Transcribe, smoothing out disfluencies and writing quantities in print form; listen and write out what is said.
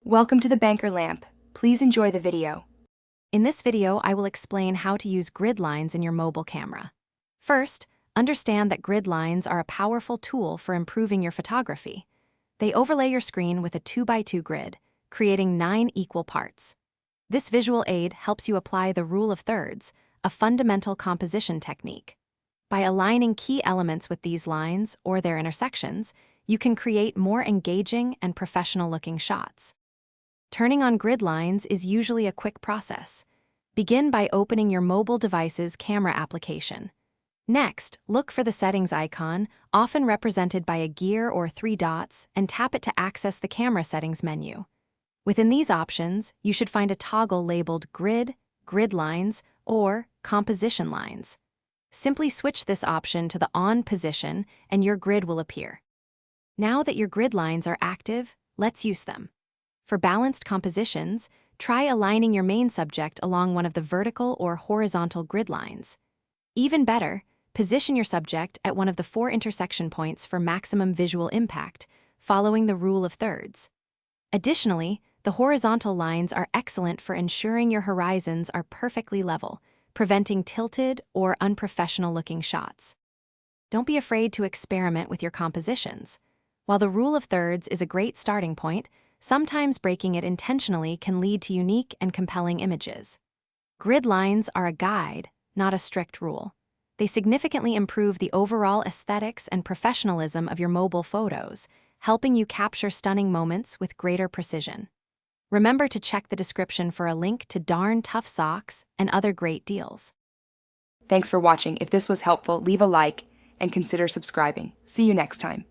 Welcome to the Banker Lamp. Please enjoy the video. In this video, I will explain how to use grid lines in your mobile camera. First, understand that grid lines are a powerful tool for improving your photography. They overlay your screen with a 2x2 grid, creating 9 equal parts. This visual aid helps you apply the rule of thirds, a fundamental composition technique. By aligning key elements with these lines or their intersections, you can create more engaging and professional-looking shots. Turning on grid lines is usually a quick process. Begin by opening your mobile device's camera application. Next, look for the settings icon, often represented by a gear or 3 dots, and tap it to access the camera settings menu. Within these options, you should find a toggle labeled Grid, Grid Lines, or Composition Lines. Simply switch this option to the On position and your grid will appear. Now that your grid lines are active, let's use them. For balanced compositions, try aligning your main subject along one of the vertical or horizontal grid lines. Even better, position your subject at one of the 4 intersection points for maximum visual impact, following the rule of thirds. Additionally, the horizontal lines are excellent for ensuring your horizons are perfectly level, preventing tilted or unprofessional-looking shots. Don't be afraid to experiment with your compositions. While the rule of thirds is a great starting point, sometimes breaking it intentionally can lead to unique and compelling images. Grid lines are a guide, not a strict rule. They significantly improve the overall aesthetics and professionalism of your mobile photos, helping you capture stunning moments with greater precision. Remember to check the description for a link to Darn Tough socks and other great deals. Thanks for watching. If this was helpful, leave a like and consider subscribing. See you next time.